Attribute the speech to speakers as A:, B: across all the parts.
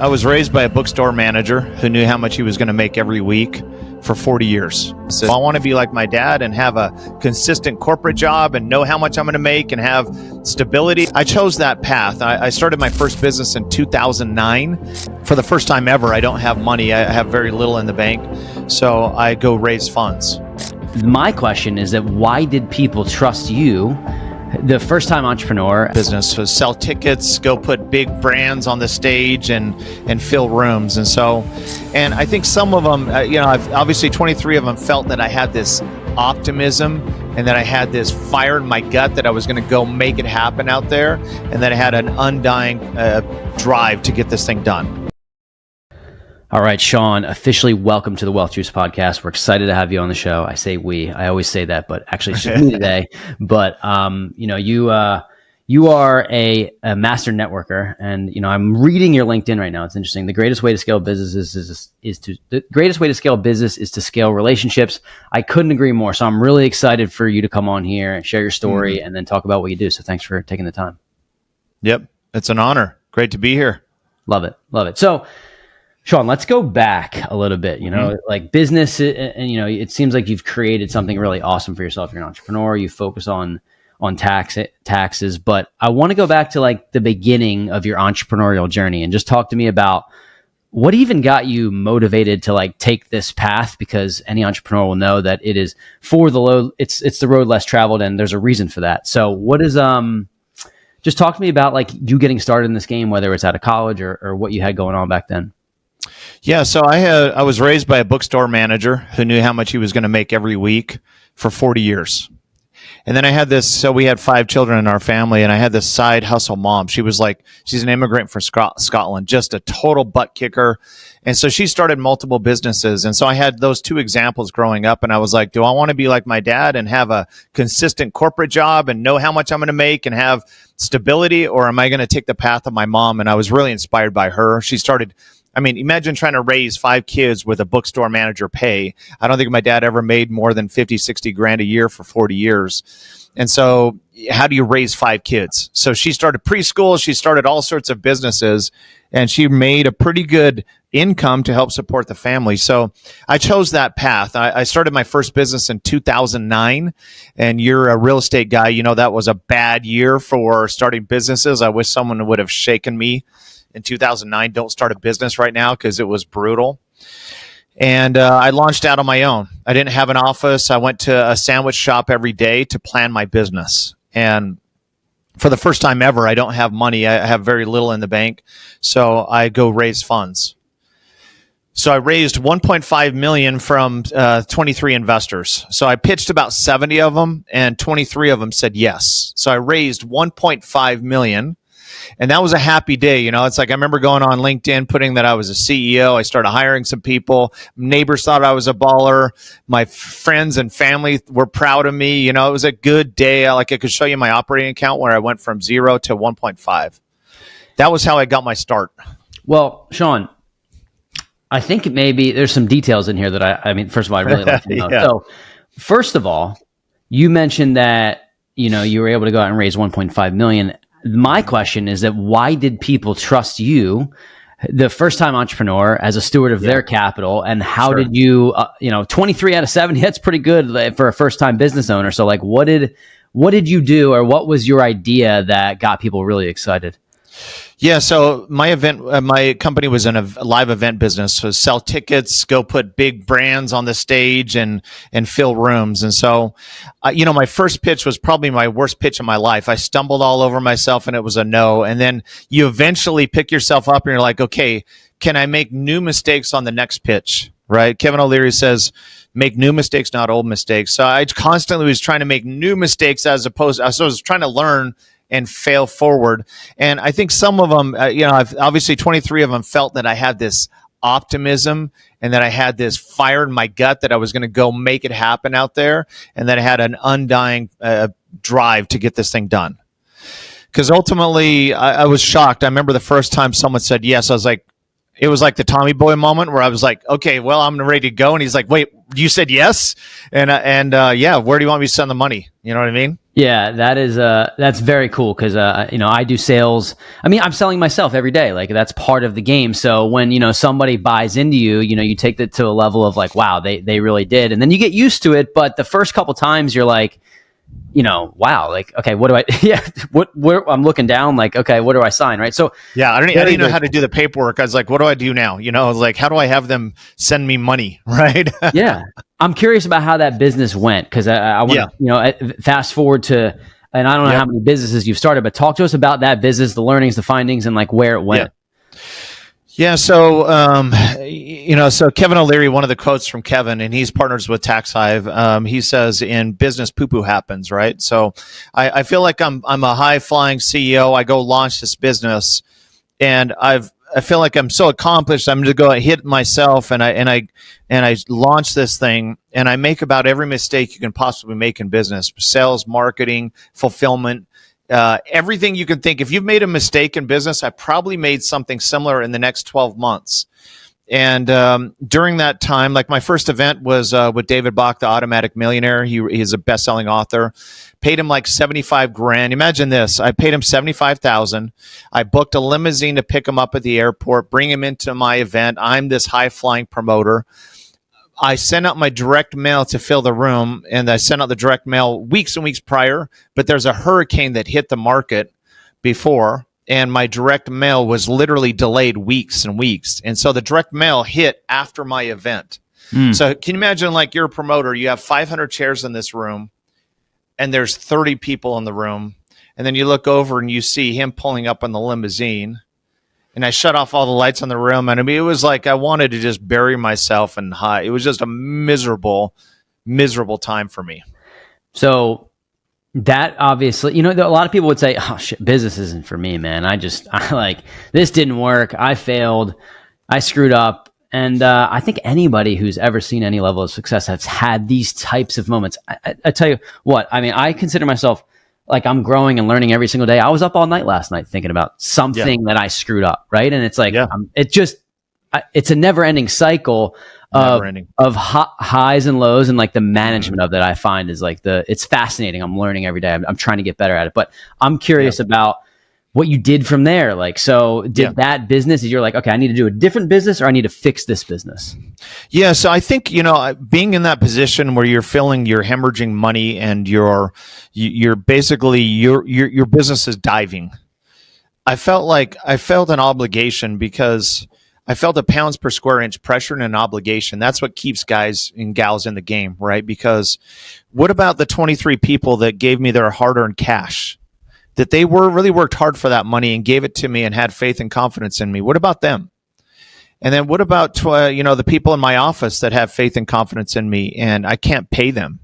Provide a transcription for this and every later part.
A: I was raised by a bookstore manager who knew how much he was going to make every week for 40 years. So I want to be like my dad and have a consistent corporate job and know how much I'm going to make and have stability. I chose that path. I started my first business in 2009. For the first time ever, I don't have money. I have very little in the bank. So I go raise funds.
B: My question is that why did people trust you, the first time entrepreneur?
A: Business was sell tickets, go put big brands on the stage and fill rooms. And I think some of them, obviously 23 of them felt that I had this optimism and that I had this fire in my gut that I was going to go make it happen out there, and that I had an undying drive to get this thing done.
B: All right, Shawn, officially welcome to the Wealth Juice podcast. We're excited to have you on the show. I say we. I always say that, but actually it's just me today. But you are a master networker, and I'm reading your LinkedIn right now. It's interesting. The greatest way to scale business is to scale relationships. I couldn't agree more. So I'm really excited for you to come on here and share your story and then talk about what you do. So thanks for taking the time.
A: Yep, it's an honor. Great to be here.
B: Love it. So, Shawn, let's go back a little bit, like business, and it seems like you've created something really awesome for yourself. You're an entrepreneur, you focus on taxes, but I want to go back to like the beginning of your entrepreneurial journey and just talk to me about what even got you motivated to like take this path, because any entrepreneur will know that it is for the low, it's the road less traveled, and there's a reason for that. So what is, just talk to me about like you getting started in this game, whether it's out of college or what you had going on back then.
A: Yeah, so I was raised by a bookstore manager who knew how much he was going to make every week for 40 years. And then I had we had 5 children in our family, and I had this side hustle mom. She's an immigrant from Scotland, just a total butt kicker. And so she started multiple businesses. And so I had those 2 examples growing up, and I was like, do I want to be like my dad and have a consistent corporate job and know how much I'm going to make and have stability, or am I going to take the path of my mom? And I was really inspired by her. Imagine trying to raise 5 kids with a bookstore manager pay. I don't think my dad ever made more than 50, 60 grand a year for 40 years. And so how do you raise 5 kids? So she started preschool. She started all sorts of businesses, and she made a pretty good income to help support the family. So I chose that path. I started my first business in 2009, and you're a real estate guy. That was a bad year for starting businesses. I wish someone would have shaken me in 2009, don't start a business right now, because it was brutal. And I launched out on my own. I didn't have an office. I went to a sandwich shop every day to plan my business. And for the first time ever, I don't have money. I have very little in the bank. So I go raise funds. So I raised $1.5 million from 23 investors. So I pitched about 70 of them, and 23 of them said yes. So I raised $1.5 million. And that was a happy day. It's like I remember going on LinkedIn, putting that I was a CEO. I started hiring some people. Neighbors thought I was a baller. My friends and family were proud of me. It was a good day. I could show you my operating account where I went from 0 to 1.5. That was how I got my start.
B: Well, Shawn, I think maybe there's some details in here that first of all, I really like to know.
A: Yeah.
B: So first of all, you mentioned that, you were able to go out and raise 1.5 million. My question is that why did people trust you, the first time entrepreneur, as a steward of their capital, and how did you, 23 out of 70, that's pretty good for a first time business owner. So like, what did you do, or what was your idea that got people really excited?
A: Yeah, so my company was in a live event business. So sell tickets, go put big brands on the stage and fill rooms. And so, my first pitch was probably my worst pitch of my life. I stumbled all over myself, and it was a no. And then you eventually pick yourself up, and you're like, okay, can I make new mistakes on the next pitch? Right? Kevin O'Leary says, make new mistakes, not old mistakes. So I constantly was trying to make new mistakes I was trying to learn and fail forward. And I think some of them, obviously 23 of them felt that I had this optimism and that I had this fire in my gut that I was going to go make it happen out there, and that I had an undying drive to get this thing done. Because ultimately, I was shocked. I remember the first time someone said yes, I was like, it was like the Tommy Boy moment where I was like, okay, well, I'm ready to go. And he's like, wait, you said yes? And yeah, where do you want me to send the money? You know what I mean?
B: Yeah, that's very cool because I do sales. I mean, I'm selling myself every day. Like that's part of the game. So when somebody buys into you, you take that to a level of like, wow, they really did, and then you get used to it. But the first couple times, you're like, wow, like okay, what do I? Yeah, where I'm looking down, like okay, what do I sign? Right. So
A: Yeah, I didn't know how to do the paperwork. I was like, what do I do now? Like how do I have them send me money? Right.
B: yeah, I'm curious about how that business went because I want to fast forward to, and I don't know how many businesses you've started, but talk to us about that business, the learnings, the findings, and like where it went.
A: Yeah. So, so Kevin O'Leary, one of the quotes from Kevin, and he's partners with Tax Hive. He says, "In business, poo-poo happens." Right. So, I feel like I'm a high flying CEO. I go launch this business, and I feel like I'm so accomplished. I'm going to go hit myself, and I launch this thing, and I make about every mistake you can possibly make in business: sales, marketing, fulfillment. Everything you can think. If you've made a mistake in business, I probably made something similar in the next 12 months. And during that time, like my first event was with David Bach, the Automatic Millionaire. He's a best-selling author. Paid him like 75 grand. Imagine this. I paid him 75,000. I booked a limousine to pick him up at the airport, bring him into my event. I'm this high-flying promoter. I sent out my direct mail to fill the room, and I sent out the direct mail weeks and weeks prior, but there's a hurricane that hit the market before, and my direct mail was literally delayed weeks and weeks. And so the direct mail hit after my event. So can you imagine, like, you're a promoter, you have 500 chairs in this room, and there's 30 people in the room, and then you look over and you see him pulling up in the limousine. And I shut off all the lights in the room. And I mean, it was like I wanted to just bury myself and hide. It was just a miserable, miserable time for me.
B: So that obviously, a lot of people would say, oh, shit, business isn't for me, man. I like, this didn't work. I failed. I screwed up. And I think anybody who's ever seen any level of success has had these types of moments. I tell you what, I mean, I consider myself like I'm growing and learning every single day. I was up all night last night thinking about something that I screwed up, right? And it's like it's a never-ending cycle of highs and lows, and like the management of that I find is like it's fascinating. I'm learning every day. I'm trying to get better at it, but I'm curious about what you did from there. Like, so did that business, you're like, okay, I need to do a different business or I need to fix this business?
A: Yeah. So I think, being in that position where you're feeling you're hemorrhaging money and you're basically, your business is diving. I felt an obligation because I felt a pounds per square inch pressure and an obligation. That's what keeps guys and gals in the game, right? Because what about the 23 people that gave me their hard-earned cash? That they really worked hard for that money and gave it to me and had faith and confidence in me. What about them? And then what about the people in my office that have faith and confidence in me and I can't pay them?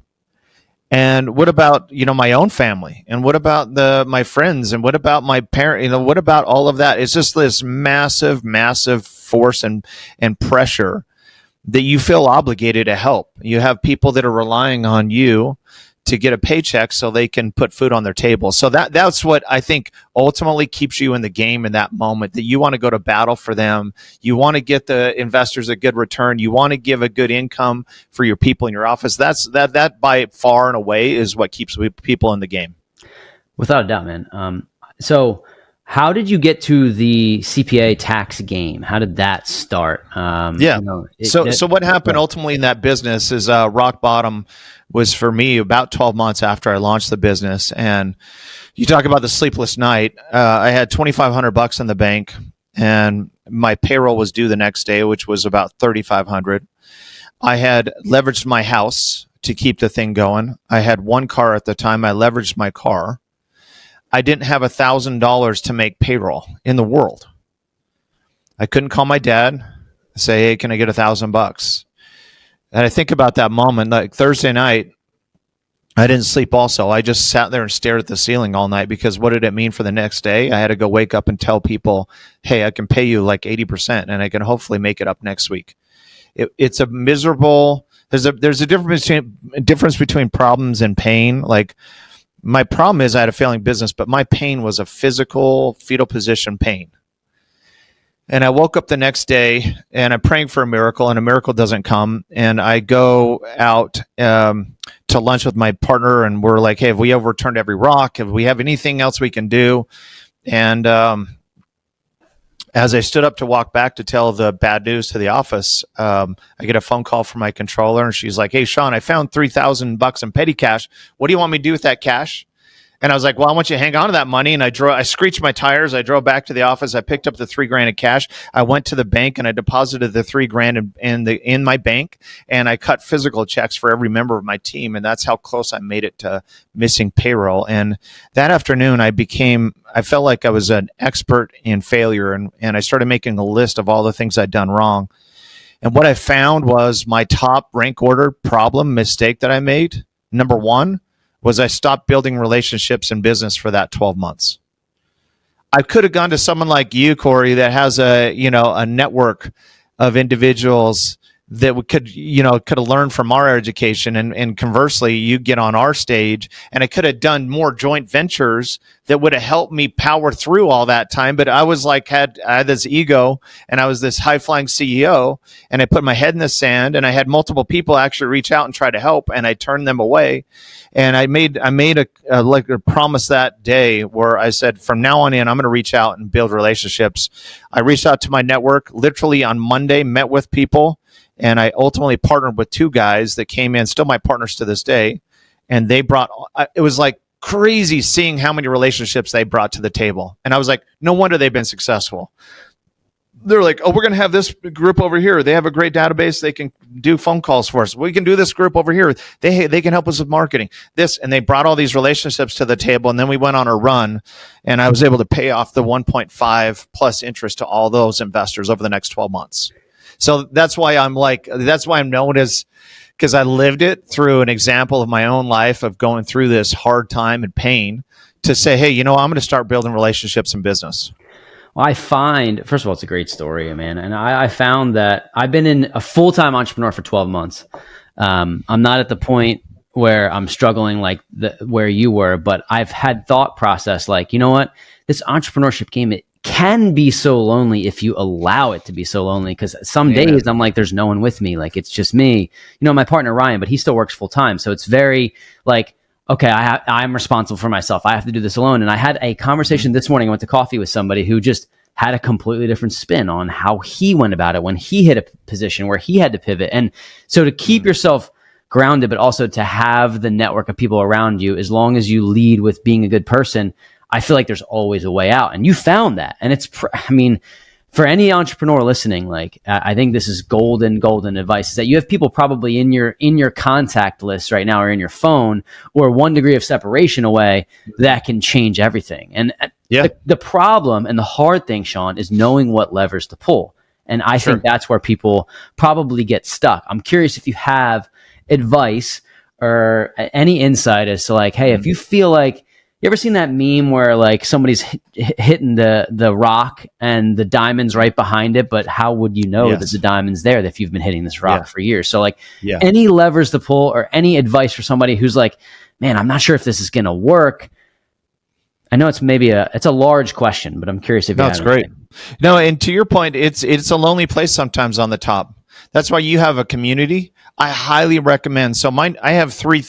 A: And what about my own family? And what about my friends? And what about my parent? What about all of that? It's just this massive, massive force and pressure that you feel obligated to help. You have people that are relying on you to get a paycheck so they can put food on their table. So that's what I think ultimately keeps you in the game in that moment, that you want to go to battle for them. You want to get the investors a good return. You want to give a good income for your people in your office. That by far and away is what keeps people in the game.
B: Without a doubt, man. So how did you get to the CPA tax game? How did that start?
A: So what happened ultimately in that business is rock bottom was for me about 12 months after I launched the business. And you talk about the sleepless night. I had $2,500 in the bank, and my payroll was due the next day, which was about $3,500. I had leveraged my house to keep the thing going. I had one car at the time. I leveraged my car. I didn't have $1,000 to make payroll in the world. I couldn't call my dad and say, hey, can I get $1,000? And I think about that moment, like Thursday night, I didn't sleep also. I just sat there and stared at the ceiling all night because what did it mean for the next day? I had to go wake up and tell people, hey, I can pay you like 80% and I can hopefully make it up next week. It's a miserable, there's a difference between problems and pain. Like my problem is I had a failing business, but my pain was a physical fetal position pain. And I woke up the next day and I'm praying for a miracle, and a miracle doesn't come. And I go out to lunch with my partner, and we're like, hey, have we overturned every rock? Have we have anything else we can do? And as I stood up to walk back to tell the bad news to the office, I get a phone call from my controller, and she's like, hey, Shawn, I found $3,000 in petty cash. What do you want me to do with that cash? And I was like, well, I want you to hang on to that money. And I screeched my tires. I drove back to the office. I picked up the $3,000 in cash. I went to the bank and I deposited the $3,000 in my bank. And I cut physical checks for every member of my team. And that's how close I made it to missing payroll. And that afternoon, I felt like I was an expert in failure. And I started making a list of all the things I'd done wrong. And what I found was my top rank order mistake that I made. Number one was I stopped building relationships in business for that 12 months. I could have gone to someone like you, Corey, that has a network of individuals that we could have learned from our education, and conversely, you get on our stage, and I could have done more joint ventures that would have helped me power through all that time. But I was like, I had this ego, and I was this high flying CEO, and I put my head in the sand, and I had multiple people actually reach out and try to help, and I turned them away. And I made a promise that day where I said, from now on in, I'm going to reach out and build relationships. I reached out to my network literally on Monday, met with people, and I ultimately partnered with two guys that came in, still my partners to this day. And they it was like crazy seeing how many relationships they brought to the table. And I was like, no wonder they've been successful. They're like, oh, we're going to have this group over here. They have a great database. They can do phone calls for us. We can do this group over here. They can help us with marketing. And they brought all these relationships to the table. And then we went on a run, and I was able to pay off the 1.5 plus interest to all those investors over the next 12 months. So that's why I'm known as, because I lived it through an example of my own life of going through this hard time and pain to say, hey, I'm going to start building relationships in business.
B: Well, I find, first of all, it's a great story, man. And I found that I've been in a full-time entrepreneur for 12 months. I'm not at the point where I'm struggling like where you were, but I've had thought process like, you know what, this entrepreneurship game, it can be so lonely if you allow it to be so lonely. Because some days I'm like, there's no one with me. Like, it's just me, my partner, Ryan, but he still works full time. So it's very like, okay, I'm responsible for myself. I have to do this alone. And I had a conversation this morning. I went to coffee with somebody who just had a completely different spin on how he went about it when he hit a position where he had to pivot. And so to keep yourself grounded, but also to have the network of people around you, as long as you lead with being a good person, I feel like there's always a way out. And you found that. And it's, for any entrepreneur listening, like, I think this is golden advice, is that you have people probably in your contact list right now, or in your phone, or 1 degree of separation away, that can change everything. And the problem and the hard thing, Shawn, is knowing what levers to pull. And I think that's where people probably get stuck. I'm curious if you have advice or any insight as to like, hey, if you feel like, you ever seen that meme where like somebody's hitting the rock and the diamond's right behind it, but how would you know that the diamond's there if you've been hitting this rock for years? So like any levers to pull or any advice for somebody who's like, man, I'm not sure if this is going to work. I know it's it's a large question, but I'm curious if you
A: that's great. No, and to your point, it's a lonely place sometimes on the top. That's why you have a community. I highly recommend. So I have three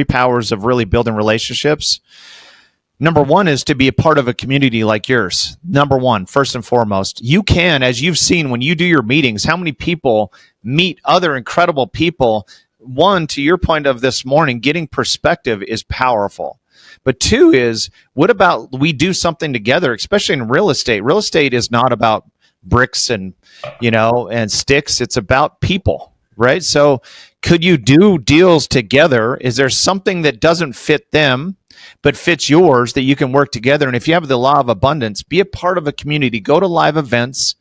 A: powers of really building relationships. Number one is to be a part of a community like yours. Number one, first and foremost, you can, as you've seen when you do your meetings, how many people meet other incredible people. One, to your point of this morning, getting perspective is powerful. But two is, what about we do something together, especially in real estate? Real estate is not about bricks and sticks. It's about people, right? So could you do deals together? Is there something that doesn't fit them but fits yours that you can work together? And if you have the law of abundance, be a part of a community, go to live events.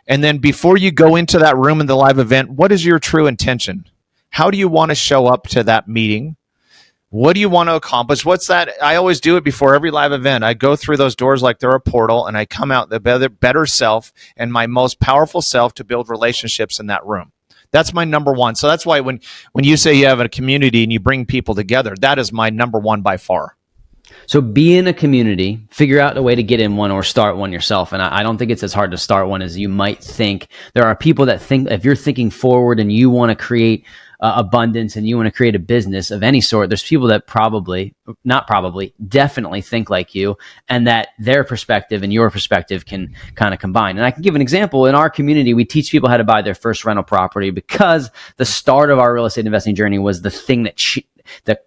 A: And then before you go into that room in the live event, what is your true intention? How do you want to show up to that meeting? What do you want to accomplish? What's that? I always do it before every live event. I go through those doors like they're a portal, and I come out the better self and my most powerful self to build relationships in that room. That's my number one. So that's why when you say you have a community and you bring people together, that is my number one by far.
B: So be in a community, figure out a way to get in one or start one yourself. And I don't think it's as hard to start one as you might think. There are people that think if you're thinking forward and you want to create abundance and you want to create a business of any sort, there's people that definitely think like you, and that their perspective and your perspective can kind of combine. And I can give an example. In our community, we teach people how to buy their first rental property because the start of our real estate investing journey was the thing that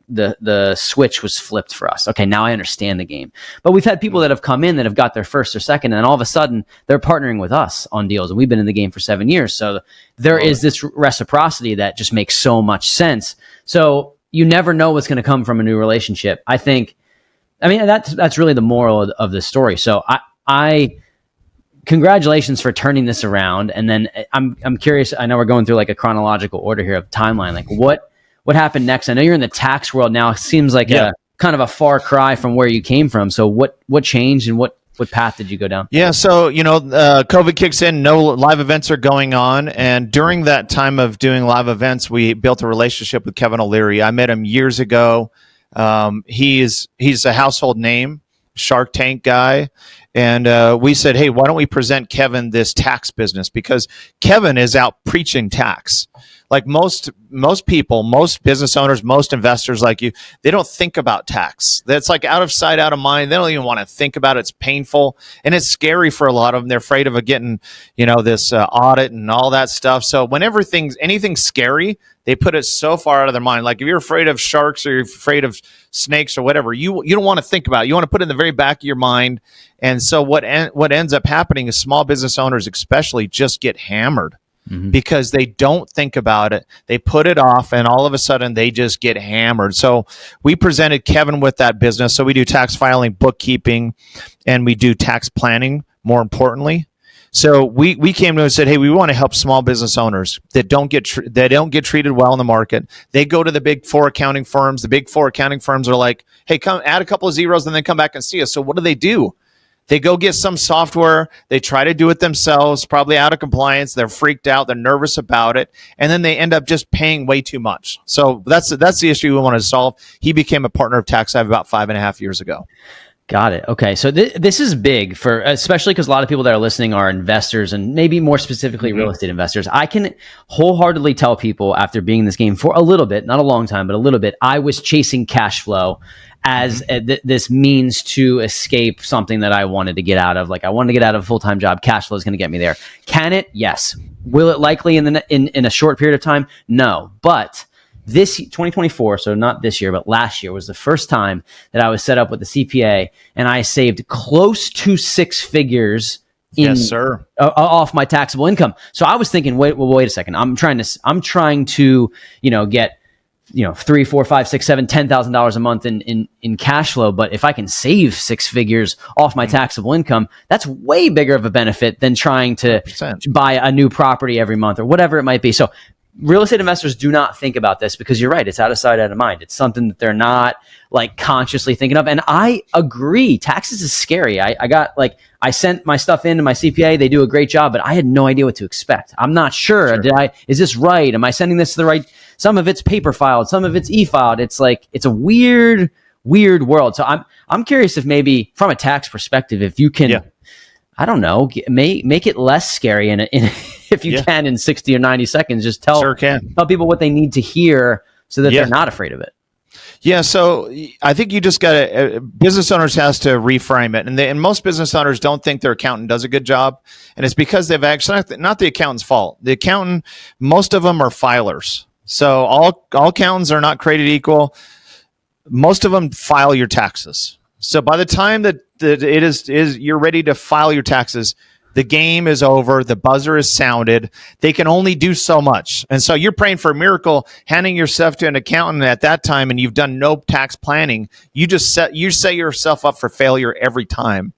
B: the switch was flipped for us. Okay, now I understand the game. But we've had people that have come in that have got their first or second, and all of a sudden they're partnering with us on deals, and we've been in the game for 7 years. So there is this reciprocity that just makes so much sense. So you never know what's going to come from a new relationship. I mean that's really the moral of the story. So I congratulations for turning this around. And then I'm curious. I know we're going through like a chronological order here of timeline. Like what happened next? I know you're in the tax world now. It seems like a kind of a far cry from where you came from. So what changed, and what path did you go down?
A: Yeah, so COVID kicks in, no live events are going on, and during that time of doing live events, we built a relationship with Kevin O'Leary. I met him years ago. He's a household name, Shark Tank guy. And we said, hey, why don't we present Kevin this tax business? Because Kevin is out preaching tax. Like most people, most business owners, most investors like you, they don't think about tax. That's like out of sight, out of mind. They don't even want to think about it. It's painful, and it's scary for a lot of them. They're afraid of getting, this audit and all that stuff. So whenever anything scary, they put it so far out of their mind. Like if you're afraid of sharks or you're afraid of snakes or whatever, you don't want to think about it. You want to put it in the very back of your mind. And so what ends up happening is small business owners especially just get hammered. Mm-hmm. Because they don't think about it. They put it off, and all of a sudden they just get hammered. So we presented Kevin with that business. So we do tax filing, bookkeeping, and we do tax planning, more importantly. So we came to him and said, hey, we want to help small business owners that don't get treated well in the market. They go to the big four accounting firms. The big four accounting firms are like, hey, come add a couple of zeros and then come back and see us. So what do? They go get some software. They try to do it themselves, probably out of compliance. They're freaked out. They're nervous about it. And then they end up just paying way too much. So that's the issue we want to solve. He became a partner of Tax Hive about 5.5 years ago.
B: Got it. Okay. So this is big especially because a lot of people that are listening are investors, and maybe more specifically real estate investors. I can wholeheartedly tell people after being in this game for a little bit, not a long time, but a little bit, I was chasing cash flow as this means to escape something that I wanted to get out of. Like I wanted to get out of a full-time job. Cash flow is going to get me there. Can it? Yes. Will it likely in a short period of time? No. But this 2024, so not this year, but last year was the first time that I was set up with the CPA, and I saved close to six figures
A: yes, sir.
B: Off my taxable income. So I was thinking, wait a second. I'm trying to, get, $3, $4, $5, $6, $7, $10,000 a month in cash flow. But if I can save six figures off my taxable income, that's way bigger of a benefit than trying to 100%. Buy a new property every month or whatever it might be. So real estate investors do not think about this because you're right. It's out of sight, out of mind. It's something that they're not like consciously thinking of. And I agree. Taxes is scary. I sent my stuff in to my CPA. They do a great job, but I had no idea what to expect. I'm not sure. Is this right? Am I sending this to the right? Some of it's paper filed. Some of it's e-filed. It's like, it's a weird world. So I'm curious if maybe from a tax perspective, if you can, I don't know, make it less scary if you can in 60 or 90 seconds, just tell people what they need to hear so that they're not afraid of it.
A: Yeah, so I think you just got to, business owners has to reframe it. And most business owners don't think their accountant does a good job. And it's because they've actually, not the accountant's fault. The accountant, most of them are filers. So all accountants are not created equal. Most of them file your taxes. So by the time that it is you're ready to file your taxes, the game is over. The buzzer is sounded. They can only do so much. And so you're praying for a miracle, handing yourself to an accountant at that time, and you've done no tax planning. You set yourself up for failure every time.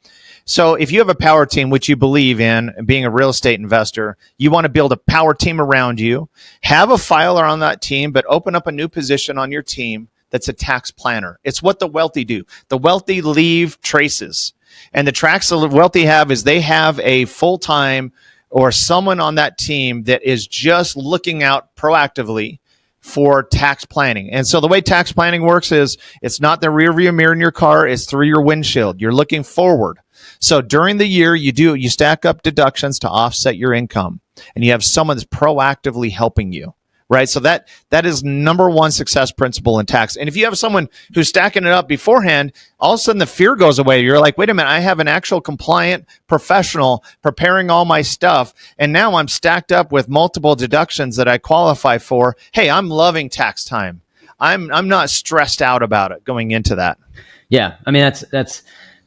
A: So if you have a power team, which you believe in, being a real estate investor, you want to build a power team around you. Have a filer on that team, but open up a new position on your team that's a tax planner. It's what the wealthy do. The wealthy leave traces. And the tracks the wealthy have is they have a full-time or someone on that team that is just looking out proactively for tax planning. And so the way tax planning works is it's not the rear view mirror in your car, it's through your windshield. You're looking forward. So during the year, you stack up deductions to offset your income, and you have someone that's proactively helping you. Right. So that is number one success principle in tax. And if you have someone who's stacking it up beforehand, all of a sudden the fear goes away. You're like, wait a minute, I have an actual compliant professional preparing all my stuff. And now I'm stacked up with multiple deductions that I qualify for. Hey, I'm loving tax time. I'm not stressed out about it going into that.
B: Yeah. I mean,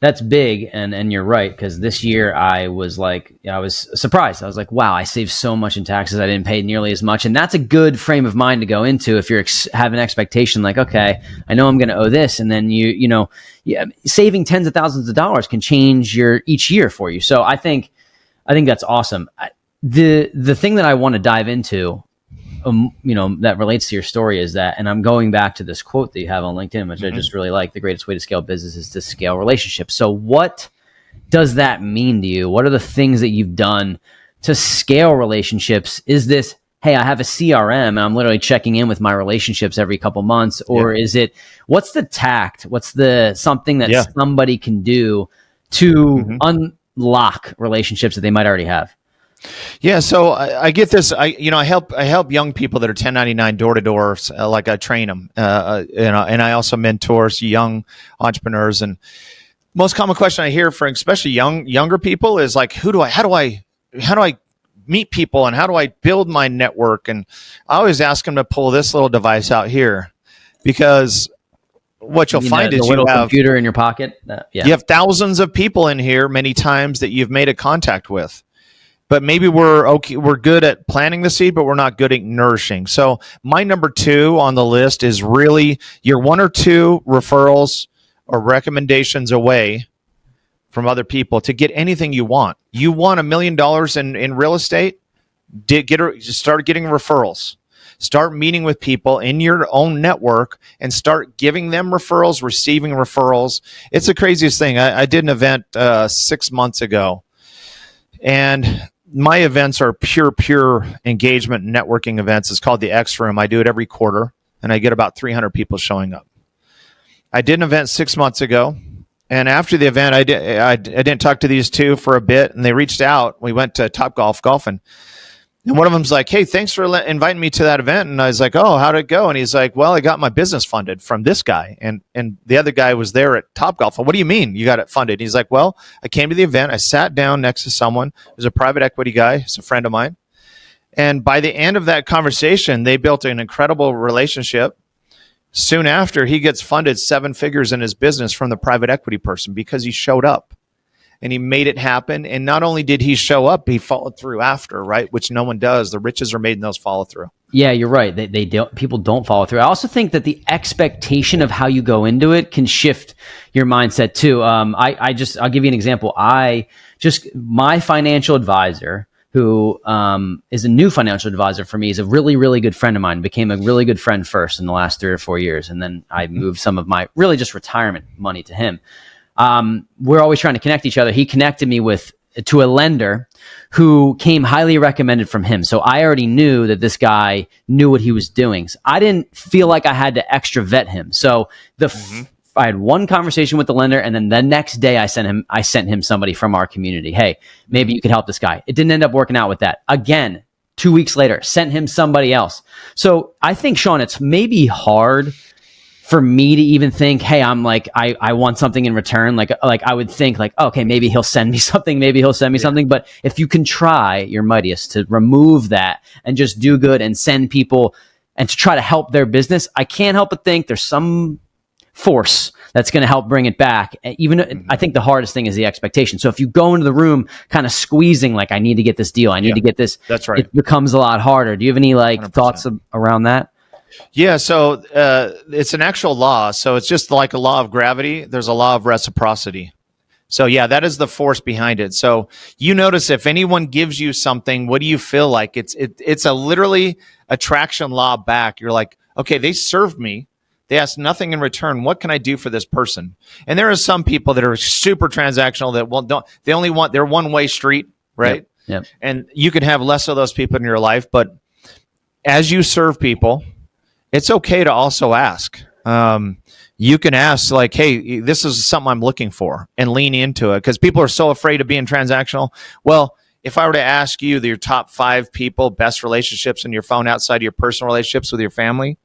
B: that's big. And you're right. Cause this year I was surprised. I was like, wow, I saved so much in taxes. I didn't pay nearly as much. And that's a good frame of mind to go into if you're have an expectation like, okay, I know I'm going to owe this. And then saving tens of thousands of dollars can change each year for you. So I think that's awesome. The thing that I want to dive into, that relates to your story is that, and I'm going back to this quote that you have on LinkedIn, which I just really like: the greatest way to scale business is to scale relationships. So what does that mean to you? What are the things that you've done to scale relationships? Is this, hey, I have a CRM and I'm literally checking in with my relationships every couple months? Or is it, what's the tact? What's the something that somebody can do to unlock relationships that they might already have?
A: Yeah, so I get this. I help young people that are 1099 door to door. Like I train them, and I also mentor young entrepreneurs. And most common question I hear from especially younger people is like, how do I meet people, and how do I build my network? And I always ask them to pull this little device out here, because what you'll find is
B: you have computer in your pocket.
A: You have thousands of people in here many times that you've made a contact with. But maybe we're good at planting the seed, but we're not good at nourishing. So my number 2 on the list is really your 1 or 2 referrals or recommendations away from other people to get anything you want. You want $1 million in real estate? Start getting referrals. Start meeting with people in your own network and start giving them referrals, receiving referrals. It's the craziest thing. I did an event 6 months ago, and my events are pure engagement networking events. It's called the X Room. I do it every quarter, and I get about 300 people showing up. I did an event 6 months ago, and after the event, I didn't talk to these 2 for a bit, and they reached out. We went to Top golfing. And one of them's like, hey, thanks for inviting me to that event. And I was like, oh, how'd it go? And he's like, well, I got my business funded from this guy. And the other guy was there at Topgolf. What do you mean you got it funded? He's like, well, I came to the event. I sat down next to someone who's a private equity guy. He's a friend of mine. And by the end of that conversation, they built an incredible relationship. Soon after, he gets funded 7 figures in his business from the private equity person because he showed up. And he made it happen. And not only did he show up, he followed through after, right? Which no one does. The riches are made in those follow through.
B: Yeah, you're right. They don't. People don't follow through. I also think that the expectation of how you go into it can shift your mindset too. I'll give you an example. My financial advisor, who is a new financial advisor for me, is a really, really good friend of mine. Became a really good friend first in the last 3 or 4 years, and then I moved some of my really just retirement money to him. We're always trying to connect each other. He connected me to a lender who came highly recommended from him. So I already knew that this guy knew what he was doing. So I didn't feel like I had to extra vet him. So I had one conversation with the lender, and then the next day I sent him somebody from our community. Hey, maybe you could help this guy. It didn't end up working out with that. Again, 2 weeks later, sent him somebody else. So I think, Shawn, it's maybe hard for me to even think, hey, I want something in return. Like I would think like, okay, maybe he'll send me something. Maybe he'll send me something. But if you can try your mightiest to remove that and just do good and send people and to try to help their business, I can't help but think there's some force that's going to help bring it back. Even I think the hardest thing is the expectation. So if you go into the room kind of squeezing, like I need to get this deal, I need to get this.
A: That's right.
B: It becomes a lot harder. Do you have any 100%. Thoughts around that?
A: Yeah, so it's an actual law. So it's just like a law of gravity. There's a law of reciprocity. So yeah, that is the force behind it. So you notice if anyone gives you something, what do you feel like? It's a literally attraction law back. You're like, okay, they served me. They asked nothing in return. What can I do for this person? And there are some people that are super transactional that they're one-way street, right?
B: Yep.
A: And you can have less of those people in your life, but as you serve people, it's okay to also ask. You can ask like, hey, this is something I'm looking for, and lean into it, because people are so afraid of being transactional. Well, if I were to ask you your top 5 people, best relationships in your phone outside of your personal relationships with your family,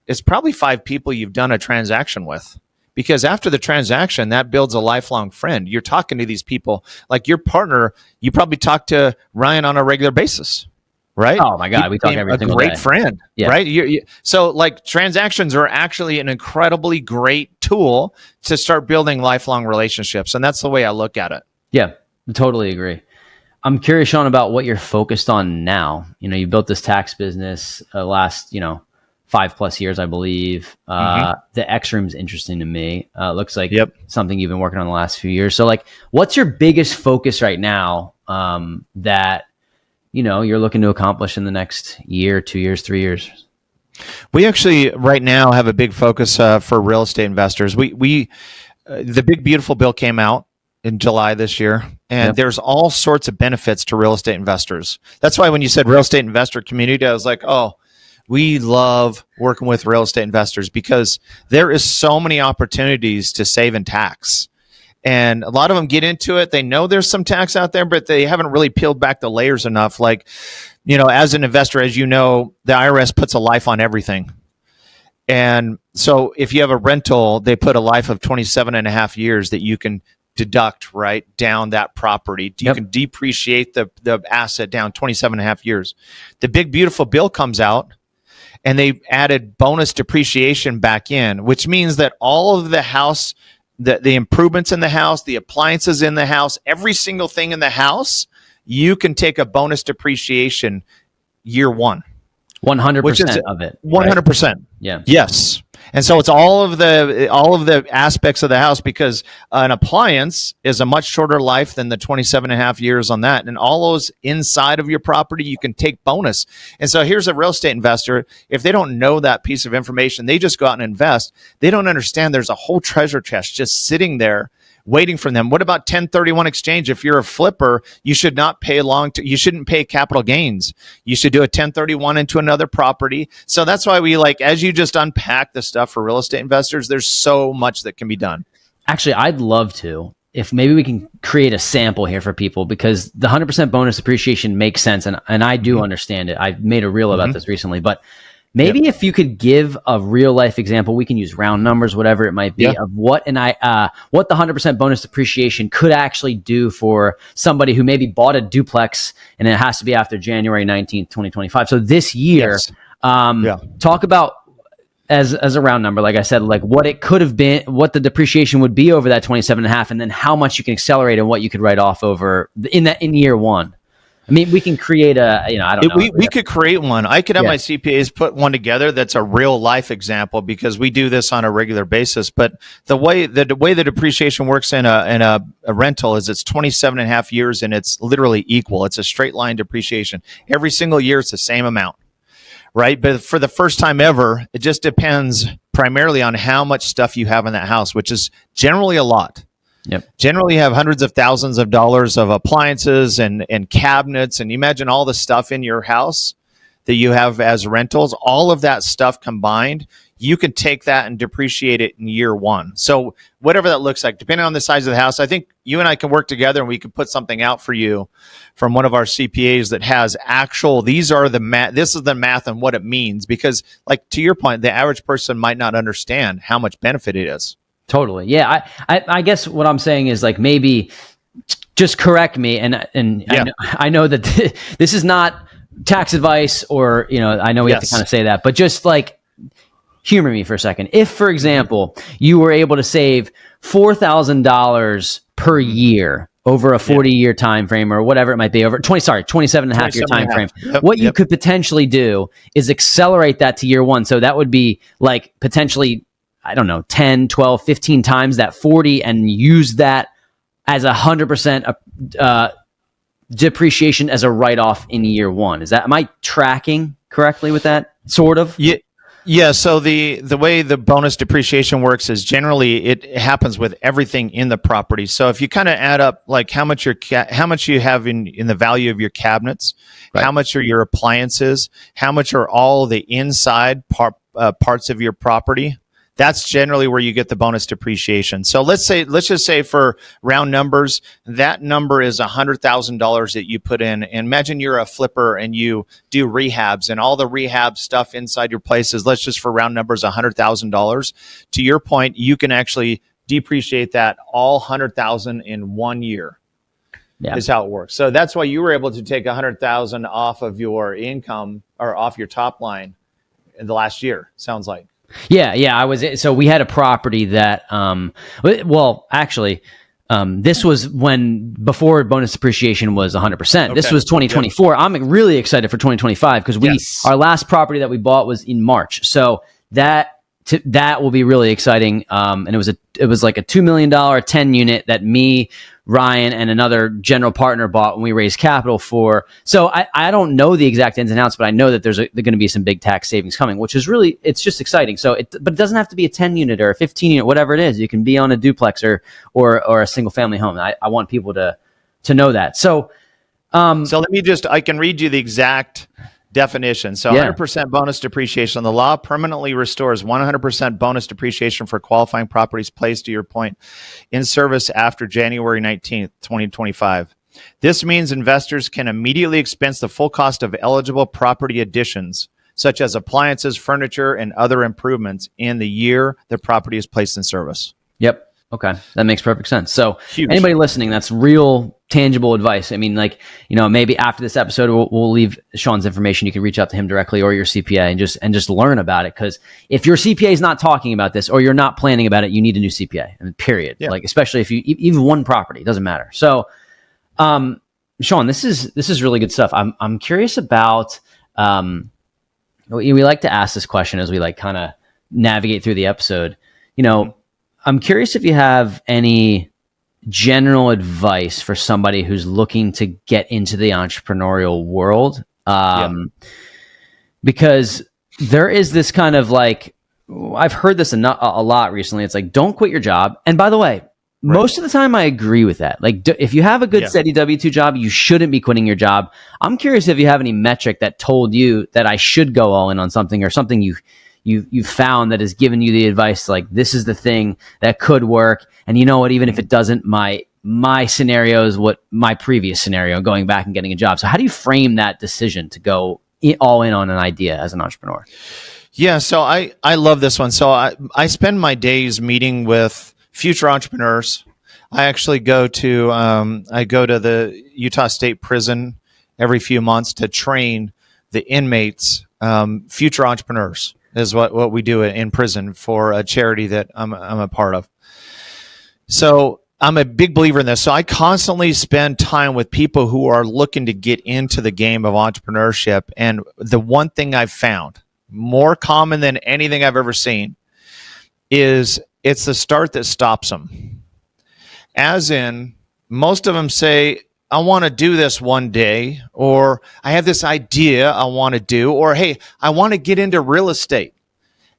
A: it's probably 5 people you've done a transaction with. Because after the transaction, that builds a lifelong friend. You're talking to these people like your partner. You probably talk to Ryan on a regular basis, right?
B: Oh my God, we talk every single day.
A: A great friend, right? So like transactions are actually an incredibly great tool to start building lifelong relationships. And that's the way I look at it.
B: Yeah, I totally agree. I'm curious, Shawn, about what you're focused on now. You built this tax business last, 5+ years, I believe. The X Room's interesting to me. Looks like something you've been working on the last few years. So like, what's your biggest focus right now that, you're looking to accomplish in the next year, 2 years, 3 years?
A: We actually right now have a big focus for real estate investors. We the Big Beautiful Bill came out in July this year, and there's all sorts of benefits to real estate investors. That's why when you said real estate investor community, I was like, oh, we love working with real estate investors, because there is so many opportunities to save in tax. And a lot of them get into it. They know there's some tax out there, but they haven't really peeled back the layers enough. Like, as an investor, as you know, the IRS puts a life on everything. And so if you have a rental, they put a life of 27 and a half years that you can deduct right down that property. You can depreciate the asset down 27 and a half years. The Big Beautiful Bill comes out, and they added bonus depreciation back in, which means that all of the house, the improvements in the house, the appliances in the house, every single thing in the house, you can take a bonus depreciation year one.
B: 100% of it.
A: 100%. Right?
B: Yeah.
A: Yes. And so it's all of the aspects of the house, because an appliance is a much shorter life than the 27 and a half years on that. And all those inside of your property, you can take bonus. And so here's a real estate investor. If they don't know that piece of information, they just go out and invest. They don't understand there's a whole treasure chest just sitting there waiting for them. What about 1031 exchange? If you're a flipper, you should not pay you shouldn't pay capital gains. You should do a 1031 into another property. So that's why we as you just unpack the stuff for real estate investors, there's so much that can be done.
B: Actually, I'd love to, if maybe we can create a sample here for people, because the 100% bonus appreciation makes sense. And I do understand it. I've made a reel about this recently, but maybe if you could give a real life example, we can use round numbers, whatever it might be, of what the 100% bonus depreciation could actually do for somebody who maybe bought a duplex, and it has to be after January 19th, 2025. So this year, talk about as a round number, like I said, like what it could have been, what the depreciation would be over that 27 and a half, and then how much you can accelerate and what you could write off over in year one. I mean, we can create I don't know.
A: We could create one. I could have my CPAs put one together that's a real life example, because we do this on a regular basis. But the way the depreciation works in a rental is it's 27 and a half years, and it's literally equal. It's a straight line depreciation. Every single year, it's the same amount, right? But for the first time ever, it just depends primarily on how much stuff you have in that house, which is generally a lot. Generally, you have hundreds of thousands of dollars of appliances and cabinets, and imagine all the stuff in your house that you have as rentals. All of that stuff combined, you can take that and depreciate it in year one. So whatever that looks like, depending on the size of the house, I think you and I can work together, and we can put something out for you from one of our CPAs that has actual. These are the math. This is the math and what it means, because, like to your point, the average person might not understand how much benefit it is.
B: Totally. Yeah. I guess what I'm saying is, like, maybe just correct me. And I know that this is not tax advice, or, I know we have to kind of say that, but just like humor me for a second. If, for example, you were able to save $4,000 per year over a 40-year time frame, or whatever it might be, 27 and a half year time frame, what you could potentially do is accelerate that to year one. So that would be like potentially, I don't know, 10, 12, 15 times that 40, and use that as 100% depreciation as a write-off in year one. Am I tracking correctly with that? Sort of?
A: Yeah. So the way the bonus depreciation works is generally it happens with everything in the property. So if you kind of add up like how much you have in the value of your cabinets, how much are your appliances, how much are all the inside parts of your property, that's generally where you get the bonus depreciation. So let's just say for round numbers, that number is $100,000 that you put in. And imagine you're a flipper and you do rehabs, and all the rehab stuff inside your places, let's just for round numbers, $100,000. To your point, you can actually depreciate that all $100,000 in 1 year. Yeah. Is how it works. So that's why you were able to take $100,000 off of your income or off your top line in the last year. Sounds like.
B: Yeah. So we had a property that, this was before bonus depreciation was 100%. Okay. This was 2024. Yeah. I'm really excited for 2025 because our last property that we bought was in March. So that will be really exciting. And it was like a $2 million 10 unit that me, Ryan, and another general partner bought when we raised capital for. So I don't know the exact ins and outs, but I know that there's going to be some big tax savings coming, which is really, it's just exciting. So but it doesn't have to be a 10 unit or a 15 unit, whatever it is. You can be on a duplex or a single family home. I want people to know that. So
A: let me I can read you the exact definition. So 100% bonus depreciation. The law permanently restores 100% bonus depreciation for qualifying properties placed, to your point, in service after January 19th, 2025. This means investors can immediately expense the full cost of eligible property additions, such as appliances, furniture, and other improvements in the year the property is placed in service.
B: Yep. Okay. That makes perfect sense. So anybody listening, that's real tangible advice. I mean, maybe after this episode, we'll leave Shawn's information. You can reach out to him directly or your CPA and just learn about it. Because if your CPA is not talking about this or you're not planning about it, you need a new CPA. I mean, period. Yeah. Especially if you even one property, it doesn't matter. So, Shawn, this is really good stuff. I'm curious about. We like to ask this question as we kind of navigate through the episode. I'm curious if you have any general advice for somebody who's looking to get into the entrepreneurial world. Because there is this kind of I've heard this a lot recently. It's don't quit your job. And by the way, most of the time I agree with that. If you have a good steady W-2 job, you shouldn't be quitting your job. I'm curious if you have any metric that told you that I should go all in on something, or something you found that has given you the advice, this is the thing that could work. And you know what, even if it doesn't, my scenario is what my previous scenario, going back and getting a job. So how do you frame that decision to go all in on an idea as an entrepreneur?
A: Yeah. So I love this one. So I spend my days meeting with future entrepreneurs. I actually go to the Utah State Prison every few months to train the inmates, future entrepreneurs. Is what we do in prison for a charity that I'm a part of. So I'm a big believer in this. So I constantly spend time with people who are looking to get into the game of entrepreneurship. And the one thing I've found more common than anything I've ever seen is it's the start that stops them. As in, most of them say, I want to do this one day, or I have this idea I want to do, or hey, I want to get into real estate.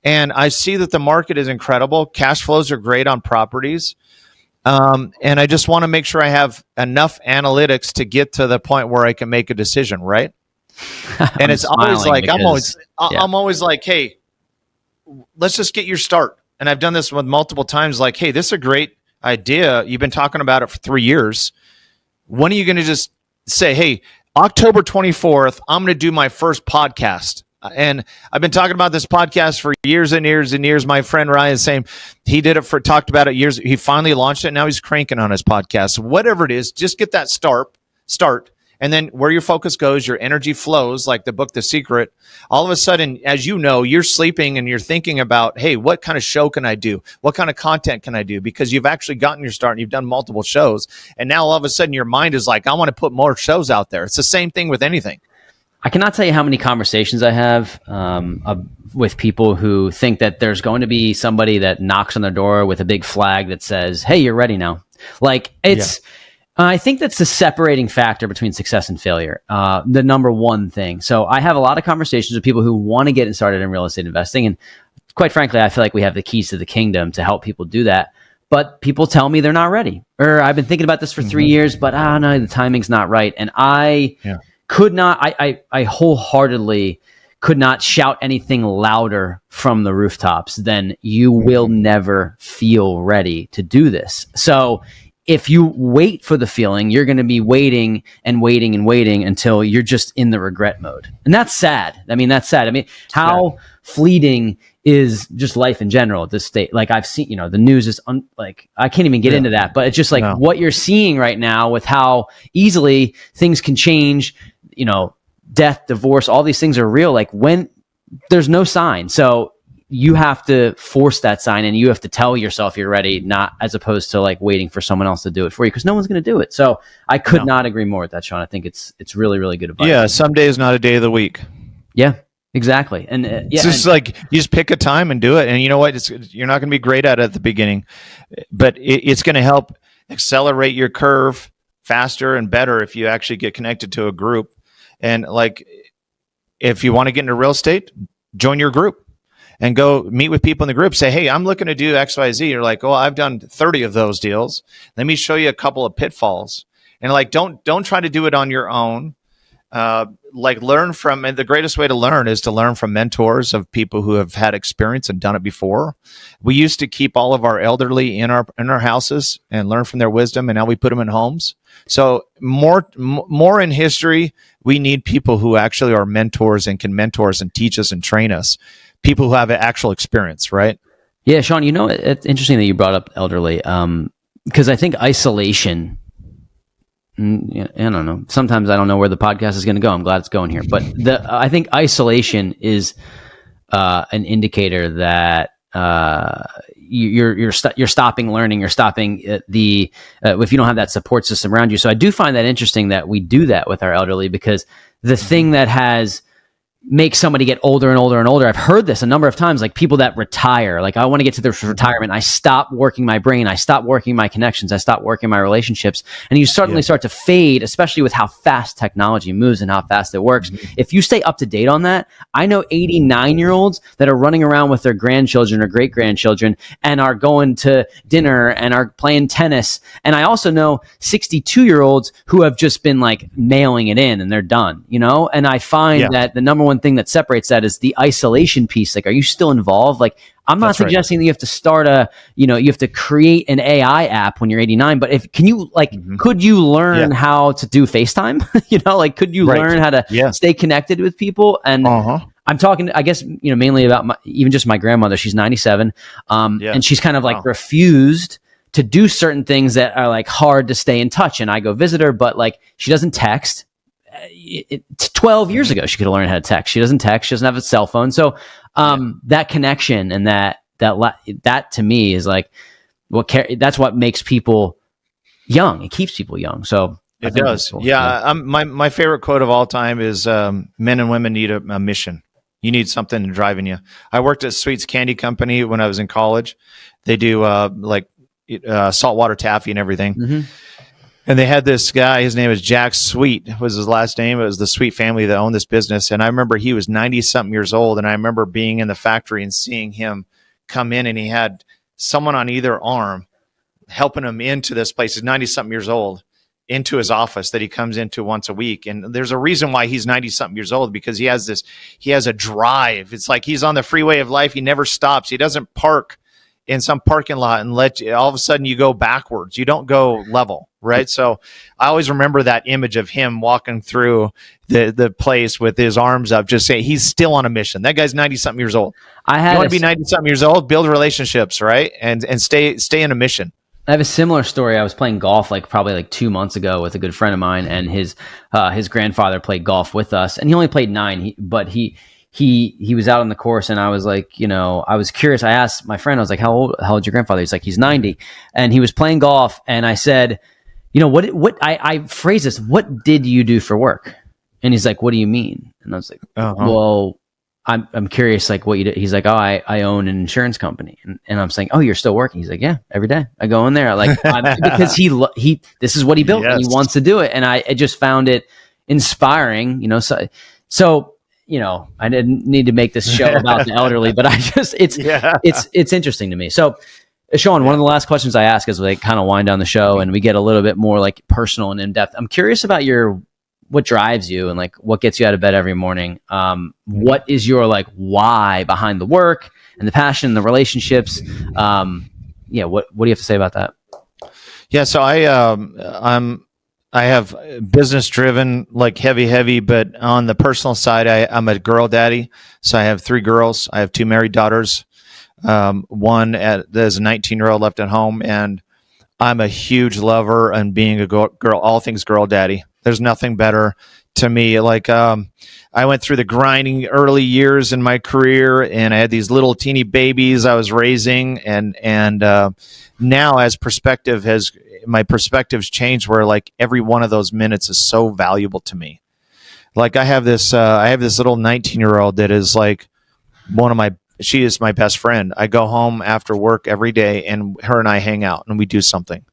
A: And I see that the market is incredible. Cash flows are great on properties. And I just want to make sure I have enough analytics to get to the point where I can make a decision, right? And it's always I'm always like, hey, let's just get your start. And I've done this with multiple times, hey, this is a great idea. You've been talking about it for 3 years. When are you going to just say, hey, October 24th, I'm going to do my first podcast? And I've been talking about this podcast for years and years and years. My friend Ryan is saying he talked about it years. He finally launched it. Now he's cranking on his podcast. So whatever it is, just get that start. And then where your focus goes, your energy flows, like the book, The Secret. All of a sudden, as you know, you're sleeping and you're thinking about, hey, what kind of show can I do? What kind of content can I do? Because you've actually gotten your start and you've done multiple shows. And now all of a sudden your mind is like, I want to put more shows out there. It's the same thing with anything.
B: I cannot tell you how many conversations I have with people who think that there's going to be somebody that knocks on their door with a big flag that says, hey, you're ready now. I think that's the separating factor between success and failure, the number one thing. So I have a lot of conversations with people who want to get started in real estate investing. And quite frankly, I feel like we have the keys to the kingdom to help people do that. But people tell me they're not ready. Or I've been thinking about this for 3 years, but no, the timing's not right. And I could not, I wholeheartedly could not shout anything louder from the rooftops, then you will never feel ready to do this. So if you wait for the feeling, you're going to be waiting and waiting and waiting until you're just in the regret mode. And that's sad. I mean, that's sad. I mean, how fleeting is just life in general at this state? Like I've seen, the news is like, I can't even get into that, but it's just like what you're seeing right now with how easily things can change, death, divorce, all these things are real. Like when there's no sign. So you have to force that sign and you have to tell yourself you're ready, not as opposed to like waiting for someone else to do it for you, because no one's going to do it. So I could not agree more with that, Shawn. I think it's really, really good advice.
A: Yeah. Some day is not a day of the week.
B: Yeah, exactly. And
A: it's just like you just pick a time and do it. And you know what? You're not going to be great at it at the beginning, but it's going to help accelerate your curve faster and better if you actually get connected to a group. And like, if you want to get into real estate, join your group. And go meet with people in the group. Say, hey, I'm looking to do X, Y, Z. You're like, oh, I've done 30 of those deals. Let me show you a couple of pitfalls. And like, don't try to do it on your own. Like learn from, and the greatest way to learn is to learn from mentors of people who have had experience and done it before. We used to keep all of our elderly in our houses and learn from their wisdom, and now we put them in homes. So more in history, we need people who actually are mentors and can mentor us and teach us and train us. People who have actual experience, right?
B: Yeah, Shawn, it's interesting that you brought up elderly, because I think isolation, I don't know, sometimes I don't know where the podcast is going to go. I'm glad it's going here. But I think isolation is an indicator that you're stopping learning, you're stopping if you don't have that support system around you. So I do find that interesting that we do that with our elderly, because the thing that make somebody get older and older and older. I've heard this a number of times, like people that retire, like I want to get to their retirement. I stop working my brain. I stop working my connections. I stop working my relationships. And you suddenly start to fade, especially with how fast technology moves and how fast it works. Mm-hmm. If you stay up to date on that, I know 89-year-olds that are running around with their grandchildren or great grandchildren and are going to dinner and are playing tennis. And I also know 62-year-olds who have just been like mailing it in and they're done, and I find that the number one thing that separates that is the isolation piece. Like, are you still involved? Like, I'm not suggesting that you have to start you have to create an AI app when you're 89, but could you learn how to do FaceTime? Could you learn how to stay connected with people? And I'm talking, I guess, mainly about even just my grandmother. She's 97. And she's kind of like refused to do certain things that are like hard to stay in touch. And I go visit her, but like, she doesn't text. 12 years ago, she could have learned how to text. She doesn't text. She doesn't have a cell phone. So that connection and that to me is like that's what makes people young. It keeps people young. So
A: it does. Cool. Yeah. My favorite quote of all time is men and women need a mission. You need something driving you. I worked at Sweet's Candy Company when I was in college. They do saltwater taffy and everything. Mm-hmm. And they had this guy, his name is Jack Sweet, was his last name. It was the Sweet family that owned this business. And I remember he was 90-something years old. And I remember being in the factory and seeing him come in, and he had someone on either arm helping him into this place. He's 90-something years old, into his office that he comes into once a week. And there's a reason why he's 90-something years old, because he has a drive. It's like he's on the freeway of life. He never stops. He doesn't park in some parking lot and all of a sudden you go backwards. You don't go level, right? So I always remember that image of him walking through the place with his arms up, just saying he's still on a mission. That guy's 90-something years old. You want to be 90-something years old, build relationships, right? And stay in a mission.
B: I have a similar story. I was playing golf probably 2 months ago with a good friend of mine, and his grandfather played golf with us, and he only played 9, but he was out on the course, and I was like, I was curious. I asked my friend, I was like, how old's your grandfather? He's like, he's 90. And he was playing golf. And I said, I phrased this, what did you do for work? And he's like, what do you mean? And I was like, well, I'm curious, like what you did. He's like, oh, I own an insurance company. And I'm saying, oh, you're still working? He's like, yeah, every day I go in there. Because this is what he built, and he wants to do it. And I just found it inspiring, so I didn't need to make this show about the elderly, but it's interesting to me. So, Shawn, one of the last questions I ask as we kind of wind down the show and we get a little bit more like personal and in depth. I'm curious about your what drives you and like what gets you out of bed every morning. What is your like why behind the work and the passion, the relationships? Yeah, what do you have to say about that?
A: Yeah, so I have business driven, like heavy, but on the personal side, I'm a girl daddy. So I have 3 girls. I have 2 married daughters. There's a 19-year-old left at home, and I'm a huge lover and being a girl, all things girl daddy. There's nothing better to me. Like, I went through the grinding early years in my career, and I had these little teeny babies I was raising, and now as my perspective's changed, where like every one of those minutes is so valuable to me. Like I have this little 19-year-old that is like she is my best friend. I go home after work every day, and her and I hang out and we do something.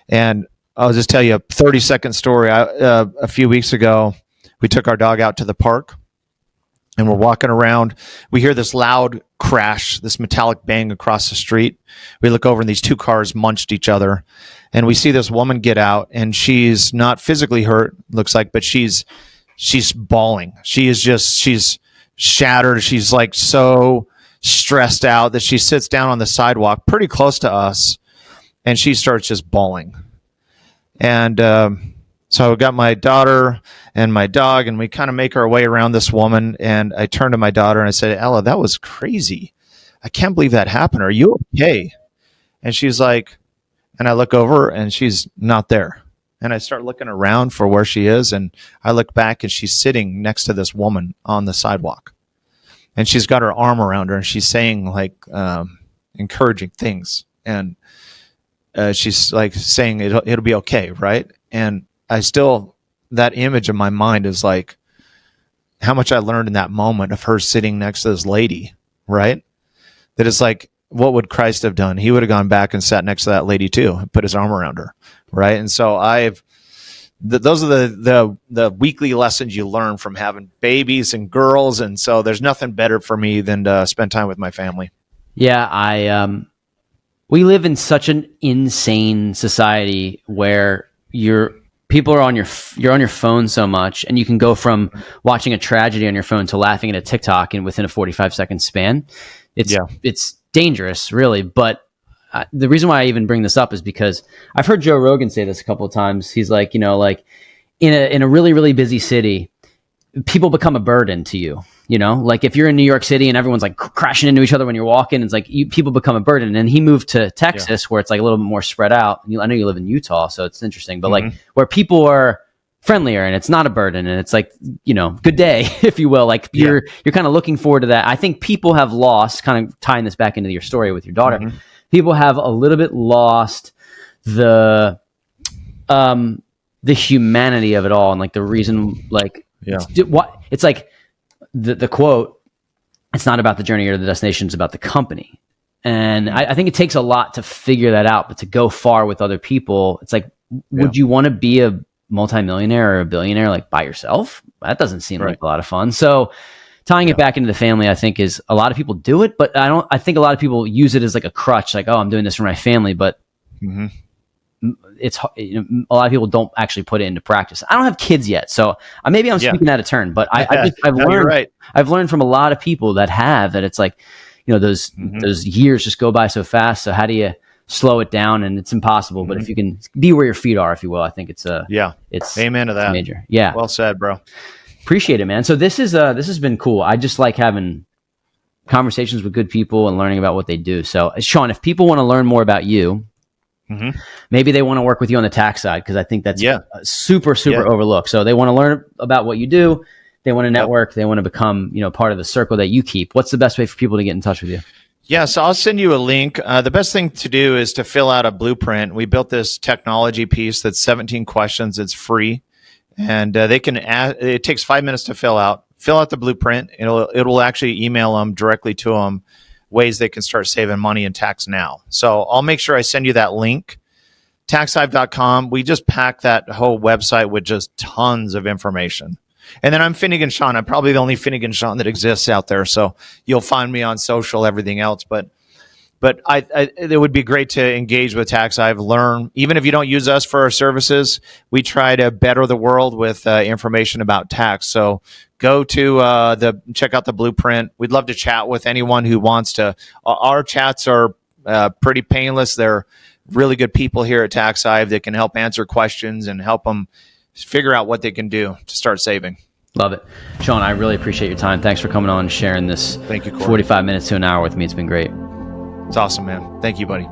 A: And I'll just tell you a 30-second story. A few weeks ago, we took our dog out to the park, and we're walking around. We hear this loud crash, this metallic bang across the street. We look over, and these 2 cars munched each other. And we see this woman get out, and she's not physically hurt, looks like, but she's bawling. She's shattered. She's like so stressed out that she sits down on the sidewalk pretty close to us, and she starts just bawling. And so I got my daughter and my dog, and we kind of make our way around this woman. And I turned to my daughter and I said, Ella, that was crazy. I can't believe that happened. Are you okay? And she's like, and I look over and she's not there. And I start looking around for where she is. And I look back and she's sitting next to this woman on the sidewalk. And she's got her arm around her and she's saying like encouraging things. And she's like saying it'll be okay, right? And that image in my mind is like how much I learned in that moment of her sitting next to this lady, right? That is like, what would Christ have done? He would have gone back and sat next to that lady too and put his arm around her, right? And so those are the weekly lessons you learn from having babies and girls, and so there's nothing better for me than to spend time with my family.
B: Yeah, we live in such an insane society where you're on your phone so much, and you can go from watching a tragedy on your phone to laughing at a TikTok within a 45-second span. It's dangerous, really. But the reason why I even bring this up is because I've heard Joe Rogan say this a couple of times. He's like, like in a really, really busy city, people become a burden to you. Like if you're in New York City and everyone's like crashing into each other when you're walking, it's like people become a burden. And he moved to Texas where it's like a little bit more spread out. I know you live in Utah, so it's interesting, but like where people are friendlier and it's not a burden and it's like, good day, if you will. Like you're kind of looking forward to that. I think people have lost, kind of tying this back into your story with your daughter, people have a little bit lost the humanity of it all. And like the reason, like, it's like, the quote, it's not about the journey or the destination, it's about the company. And I think it takes a lot to figure that out, but to go far with other people, it's like, would you want to be a multimillionaire or a billionaire like by yourself? That doesn't seem like a lot of fun. So tying it back into the family, I think is a lot of people do it, but I think a lot of people use it as like a crutch, like, oh, I'm doing this for my family, but it's a lot of people don't actually put it into practice. I don't have kids yet, so maybe I'm speaking out of turn, but I've learned I've learned from a lot of people that it's like, those years just go by so fast. So how do you slow it down? And it's impossible, but if you can be where your feet are, if you will, I think it's
A: amen to that.
B: Major. Yeah.
A: Well said, bro.
B: Appreciate it, man. So this has been cool. I just like having conversations with good people and learning about what they do. So Shawn, if people want to learn more about you, maybe they want to work with you on the tax side, because I think that's super overlooked. So they want to learn about what you do. They want to network. They want to become, part of the circle that you keep. What's the best way for people to get in touch with you?
A: Yeah, so I'll send you a link. The best thing to do is to fill out a blueprint. We built this technology piece that's 17 questions. It's free, and they can add. It takes 5 minutes to fill out. Fill out the blueprint. It'll actually email them directly to them ways they can start saving money in tax now. So I'll make sure I send you that link. TaxHive.com. We just pack that whole website with just tons of information. And then I'm Finnegan Shawn. I'm probably the only Finnegan Shawn that exists out there. So you'll find me on social, everything else. But But it would be great to engage with Tax Hive, learn. Even if you don't use us for our services, we try to better the world with information about tax. So go to check out the blueprint. We'd love to chat with anyone who wants to. Our chats are pretty painless. They're really good people here at Tax Hive that can help answer questions and help them figure out what they can do to start saving.
B: Love it. Shawn, I really appreciate your time. Thanks for coming on and sharing this.
A: Thank you, Corey.
B: 45 minutes to an hour with me. It's been great.
A: It's awesome, man. Thank you, buddy.